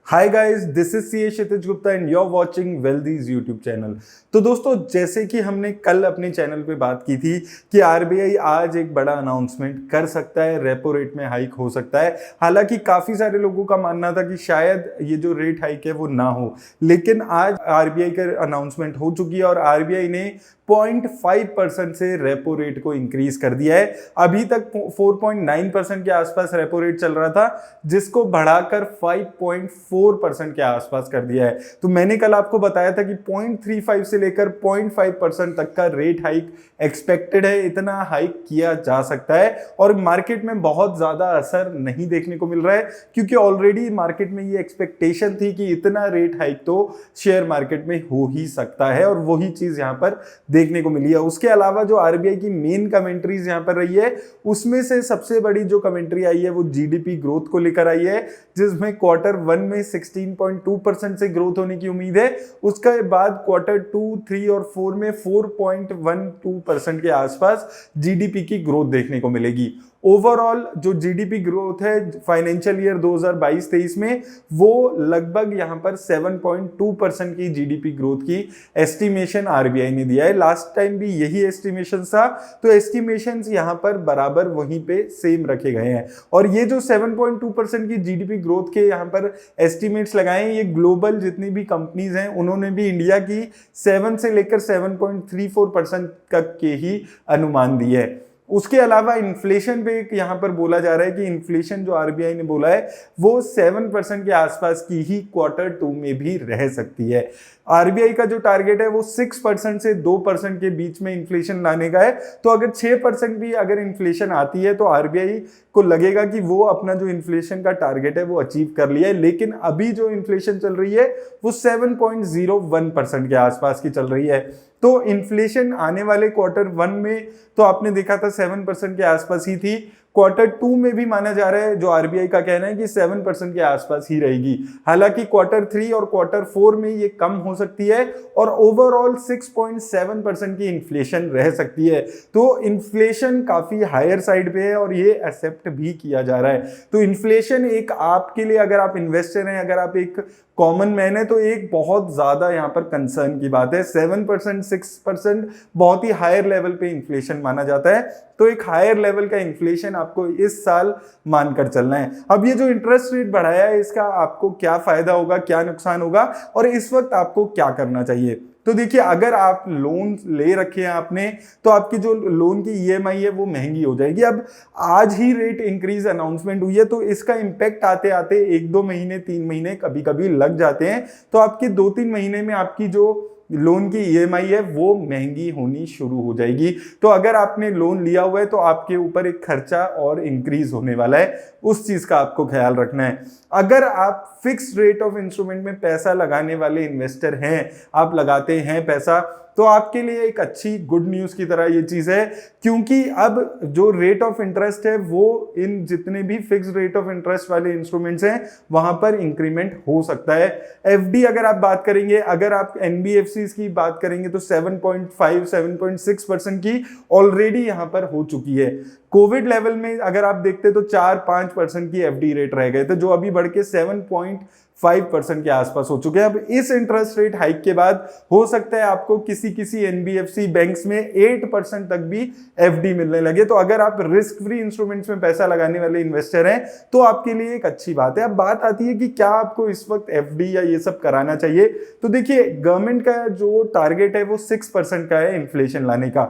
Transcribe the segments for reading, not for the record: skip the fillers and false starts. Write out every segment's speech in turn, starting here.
Hi guys, this is CA Kshitij Gupta and you are watching Wealthy's YouTube channel. तो दोस्तों, जैसे कि हमने कल अपने चैनल पे बात की थी कि आरबीआई आज एक बड़ा अनाउंसमेंट कर सकता है, रेपो रेट में हाइक हो सकता है। हालांकि काफी सारे लोगों का मानना था कि शायद ये जो रेट हाइक है वो ना हो, लेकिन आज आरबीआई का अनाउंसमेंट हो चुकी है और आरबीआई ने 0.5% से रेपो रेट को इंक्रीज कर दिया है। अभी तक 4.9% के आसपास रेपो रेट चल रहा था, जिसको बढ़ाकर 5.4% के आसपास कर दिया है। तो मैंने कल आपको बताया था कि 0.35 से लेकर 0.5% तक का रेट हाइक एक्सपेक्टेड है। इतना हाइक किया जा सकता है और मार्केट में बहुत ज्यादा असर नहीं देखने को मिल रहा है, क्योंकि ऑलरेडी मार्केट में ये एक्सपेक्टेशन थी कि इतना रेट हाइक तो शेयर मार्केट में हो ही सकता है और वही चीज यहां पर देखने को मिली है। उसके अलावा जो आरबीआई की मेन कमेंट्रीज यहां पर रही है, उसमें से सबसे बड़ी जो कमेंट्री आई है वो जीडीपी ग्रोथ को लेकर आई है, जिसमें क्वार्टर 1 में 16.2% से ग्रोथ होने की उम्मीद है। उसके बाद क्वार्टर 2, 3 और 4 में 4.12% के आसपास जीडीपी की ग्रोथ देखने को मिलेगी। ओवरऑल जो जीडीपी ग्रोथ है फाइनेंशियल ईयर 2022-23 में, वो लगभग यहां पर 7.2% की जीडीपी ग्रोथ की एस्टिमेशन आरबीआई ने दिया है। लास्ट टाइम भी यही एस्टिमेशन था, तो एस्टिमेशंस यहां पर बराबर वहीं पे सेम रखे गए हैं। और ये जो 7.2% की जीडीपी ग्रोथ के यहां पर एस्टिमेट्स लगाए हैं, ये ग्लोबल जितनी भी कंपनीज हैं उन्होंने भी इंडिया की 7 से लेकर 7.34% तक के ही अनुमान दिए है। उसके अलावा इन्फ्लेशन पे यहां पर बोला जा रहा है कि इन्फ्लेशन जो आरबीआई ने बोला है वो 7% के आसपास की ही क्वार्टर 2 में भी रह सकती है। आरबीआई का जो टारगेट है वो 6% से 2% के बीच में इन्फ्लेशन लाने का है। तो अगर 6% भी अगर इन्फ्लेशन आती है तो आरबीआई को लगेगा कि वो अपना जो इन्फ्लेशन का टारगेट है वो अचीव कर लिया है। लेकिन अभी जो इन्फ्लेशन चल रही है वो 7.01% के आसपास की चल रही है। तो इन्फ्लेशन आने वाले क्वार्टर 1 में तो आपने देखा था 7% के आसपास ही थी। क्वार्टर 2 में भी माना जा रहा है, जो आरबीआई का कहना है कि 7% के आसपास ही रहेगी। हालांकि क्वार्टर 3 और क्वार्टर 4 में ये कम हो सकती है और ओवरऑल 6.7% की इन्फ्लेशन रह सकती है। तो इन्फ्लेशन काफी हायर साइड पे है और ये एक्सेप्ट भी किया जा रहा है। तो इन्फ्लेशन एक आपके लिए, अगर आप इन्वेस्टर हैं, अगर आप एक कॉमन मैन है, तो एक बहुत ज्यादा यहाँ पर कंसर्न की बात है। 7%, 6% बहुत ही हायर लेवल पे इन्फ्लेशन माना जाता है। तो एक हायर लेवल का इन्फ्लेशन आपको इस साल मानकर चलना है। अब ये जो इंटरेस्ट रेट बढ़ाया है, इसका आपको क्या फायदा होगा, क्या नुकसान होगा और इस वक्त आपको क्या करना चाहिए। तो देखिए, अगर आप लोन ले रखे हैं आपने, तो आपकी जो लोन की ईएमआई है वो महंगी हो जाएगी। अब आज ही रेट इंक्रीज अनाउंसमेंट हुई है, तो इसका इंपैक्ट आते आते 1-2 महीने, 3 महीने कभी कभी लग जाते हैं। तो आपके 2-3 महीने में आपकी जो लोन की ईएमआई है वो महंगी होनी शुरू हो जाएगी। तो अगर आपने लोन लिया हुआ है तो आपके ऊपर एक खर्चा और इंक्रीज होने वाला है, उस चीज का आपको ख्याल रखना है। अगर आप फिक्स्ड रेट ऑफ इंस्ट्रूमेंट में पैसा लगाने वाले इन्वेस्टर हैं, आप लगाते हैं पैसा, तो आपके लिए एक अच्छी गुड न्यूज की तरह ये चीज है, क्योंकि अब जो रेट ऑफ इंटरेस्ट है वो इन जितने भी फिक्स्ड रेट ऑफ इंटरेस्ट वाले इंस्ट्रूमेंट्स हैं वहां पर इंक्रीमेंट हो सकता है। एफडी अगर आप बात करेंगे, अगर आप एनबीएफसी की बात करेंगे, तो 7.5, 7.6% की ऑलरेडी यहां पर हो चुकी है। कोविड लेवल में अगर आप देखते तो 4-5% की एफडी रेट रह गए थे, जो अभी बढ़ के 7.5% के आसपास हो चुके हैं। अब इस इंटरेस्ट रेट हाइक के बाद हो सकता है आपको किसी एनबीएफसी बैंक्स में 8% तक भी एफडी मिलने लगे। तो अगर आप रिस्क फ्री इंस्ट्रूमेंट्स में पैसा लगाने वाले इन्वेस्टर हैं तो आपके लिए एक अच्छी बात है। अब बात आती है कि क्या आपको इस वक्त एफडी या ये सब कराना चाहिए। तो देखिए, गवर्नमेंट का जो टारगेट है वो 6% का है इन्फ्लेशन लाने का।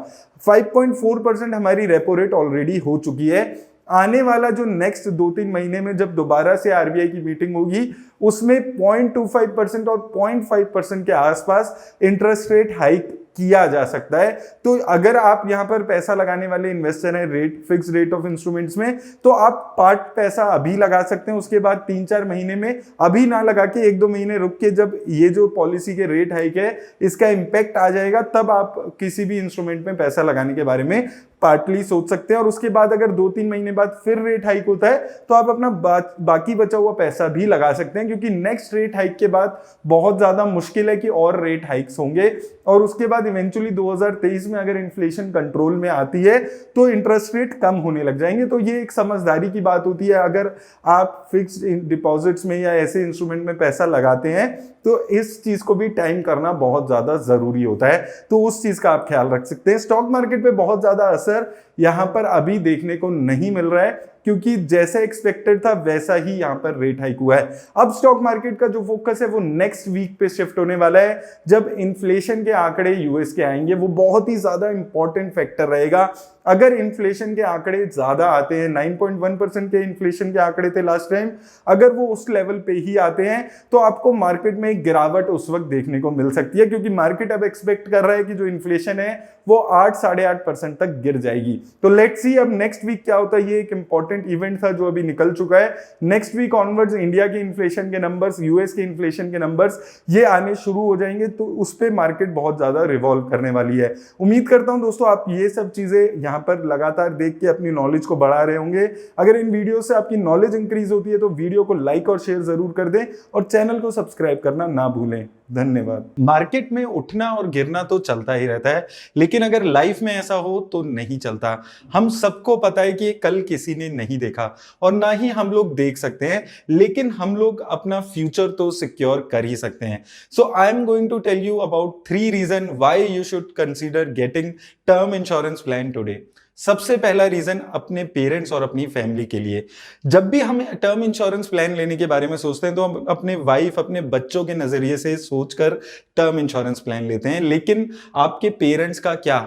5.4% हमारी रेपो रेट ऑलरेडी हो चुकी है। आने वाला जो नेक्स्ट 2-3 महीने में जब दोबारा से आरबीआई की मीटिंग होगी, उसमें 0.25% और 0.5% के आसपास इंटरेस्ट रेट हाइक किया जा सकता है। तो अगर आप यहां पर पैसा लगाने वाले इन्वेस्टर हैं फिक्स रेट ऑफ इंस्ट्रूमेंट्स में, तो आप पार्ट पैसा अभी लगा सकते हैं। उसके बाद 3-4 महीने में, अभी ना लगा के 1-2 महीने रुक के, जब ये जो पॉलिसी के रेट हाइक है इसका इंपैक्ट आ जाएगा, तब आप किसी भी इंस्ट्रूमेंट में पैसा लगाने के बारे में पार्टली सोच सकते हैं। और उसके बाद अगर 2-3 महीने बाद फिर रेट हाइक होता है तो आप अपना बाकी बचा हुआ पैसा भी लगा सकते हैं, क्योंकि नेक्स्ट रेट हाइक के बाद बहुत ज्यादा मुश्किल है कि और रेट हाइक्स होंगे। और उसके बाद इवेंचुअली 2023 में अगर इन्फ्लेशन कंट्रोल में आती है तो इंटरेस्ट रेट कम होने लग जाएंगे। तो ये एक समझदारी की बात होती है। अगर आप फिक्स्ड डिपॉजिट्स में या ऐसे इंस्ट्रूमेंट में पैसा लगाते हैं तो इस चीज को भी टाइम करना बहुत ज्यादा जरूरी होता है, तो उस चीज का आप ख्याल रख सकते हैं। स्टॉक मार्केट पे बहुत ज्यादा असर यहां पर अभी देखने को नहीं मिल रहा है, क्योंकि जैसा एक्सपेक्टेड था वैसा ही यहां पर रेट हाइक हुआ है। अब स्टॉक मार्केट का जो फोकस है वो नेक्स्ट वीक पे शिफ्ट होने वाला है, जब इन्फ्लेशन के आंकड़े यूएस के आएंगे। वो बहुत ही ज्यादा इंपॉर्टेंट फैक्टर रहेगा। अगर इन्फ्लेशन के आंकड़े ज्यादा आते हैं, 9.1% के इन्फ्लेशन के आंकड़े थे लास्ट टाइम, अगर वो उस लेवल पे ही आते हैं तो आपको मार्केट में एक गिरावट उस वक्त देखने को मिल सकती है, क्योंकि मार्केट अब एक्सपेक्ट कर रहा है कि जो इन्फ्लेशन है वो 8-8.5% तक गिर जाएगी। तो लेट्स सी अब नेक्स्ट वीक क्या होता है। ये एक इंपॉर्टेंट इवेंट था जो अभी निकल चुका है। नेक्स्ट वीक ऑनवर्ड्स इंडिया के इन्फ्लेशन के नंबर्स, यूएस के इन्फ्लेशन के नंबर्स ये आने शुरू हो जाएंगे, तो उस पर मार्केट बहुत ज्यादा रिवॉल्व करने वाली है। उम्मीद करता हूं दोस्तों आप ये सब चीजें यहां पर लगातार देख के अपनी नॉलेज को बढ़ा रहे होंगे। अगर इन वीडियो से आपकी नॉलेज इंक्रीज होती है तो वीडियो को लाइक और शेयर जरूर कर दें और चैनल को सब्सक्राइब करना ना भूलें। धन्यवाद। मार्केट में उठना और गिरना तो चलता ही रहता है, लेकिन अगर लाइफ में ऐसा हो तो नहीं चलता। हम सबको पता है कि कल किसी ने नहीं देखा और ना ही हम लोग देख सकते हैं, लेकिन हम लोग अपना फ्यूचर तो सिक्योर कर ही सकते हैं। So I am going to tell you about 3 reason why you should consider getting term insurance plan today. सबसे पहला रीजन अपने पेरेंट्स और अपनी फैमिली के लिए। जब भी हम टर्म इंश्योरेंस प्लान लेने के बारे में सोचते हैं तो हम अपने वाइफ, अपने बच्चों के नजरिए से सोचकर टर्म इंश्योरेंस प्लान लेते हैं। लेकिन आपके पेरेंट्स का क्या?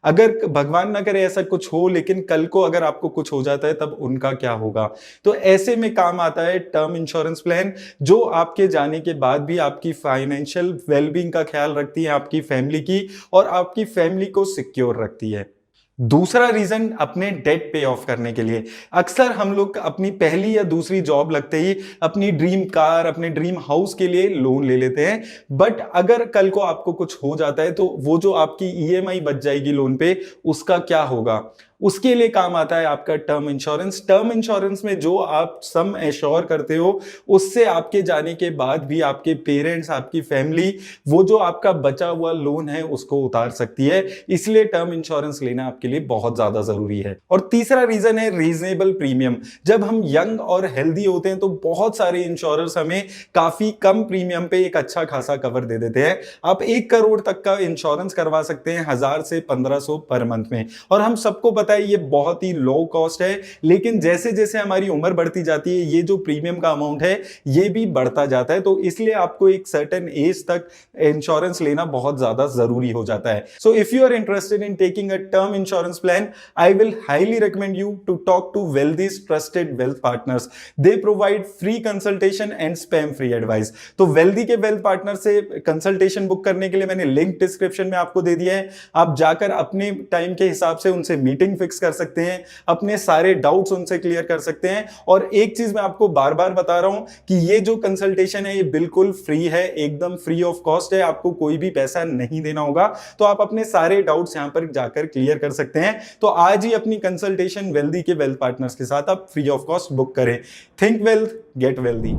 अगर भगवान ना करे ऐसा कुछ हो, लेकिन कल को अगर आपको कुछ हो जाता है तब उनका क्या होगा? तो ऐसे में काम आता है टर्म इंश्योरेंस प्लान, जो आपके जाने के बाद भी आपकी फाइनेंशियल वेलबींग का ख्याल रखती है, आपकी फैमिली की, और आपकी फैमिली को सिक्योर रखती है। दूसरा रीजन अपने डेट पे ऑफ करने के लिए। अक्सर हम लोग अपनी पहली या दूसरी जॉब लगते ही अपनी ड्रीम कार, अपने ड्रीम हाउस के लिए लोन ले लेते हैं, बट अगर कल को आपको कुछ हो जाता है तो वो जो आपकी ईएमआई बच जाएगी लोन पे, उसका क्या होगा? उसके लिए काम आता है आपका टर्म इंश्योरेंस। टर्म इंश्योरेंस में जो आप सम एश्योर करते हो, उससे आपके जाने के बाद भी आपके पेरेंट्स, आपकी फैमिली वो जो आपका बचा हुआ लोन है उसको उतार सकती है। इसलिए टर्म इंश्योरेंस लेना आपके लिए बहुत ज्यादा जरूरी है। और तीसरा रीजन है रीजनेबल प्रीमियम। जब हम यंग और हेल्दी होते हैं तो बहुत सारे इंश्योरर्स हमें काफी कम प्रीमियम पे एक अच्छा खासा कवर दे देते हैं। आप 1 करोड़ तक का इंश्योरेंस करवा सकते हैं 1000 से 1500 पर मंथ में। और हम सबको पता है ये बहुत ही लो कॉस्ट है, लेकिन जैसे जैसे हमारी उम्र बढ़ती जाती है ये जो प्रीमियम का अमाउंट है ये भी बढ़ता जाता है। तो इसलिए आपको एक सर्टेन एज तक इंश्योरेंस लेना बहुत ज्यादा जरूरी हो जाता है। So if you are interested in taking a term insurance plan, I will highly recommend you to talk to Wealthy's trusted wealth partners. They provide free consultation and spam free advice. तो Wealthy के wealth partner से consultation book करने के लिए मैंने link description में आपको दे दिया है। आप जाकर अपने टाइम के हिसाब से उनसे मीटिंग फिक्स कर सकते हैं, अपने सारे डाउट्स उनसे क्लियर कर सकते हैं। और एक चीज मैं आपको बार बार बता रहा हूं कि ये जो कंसल्टेशन है ये बिल्कुल फ्री है, एकदम फ्री ऑफ कॉस्ट है, आपको कोई भी पैसा नहीं देना होगा। तो आप अपने सारे डाउट्स यहां पर जाकर क्लियर कर सकते हैं। तो आज ही अपनी कंसल्टेशन वेल्दी के वेल्थ पार्टनर्स के साथ आप फ्री ऑफ कॉस्ट बुक करें। Think wealth, get wealthy.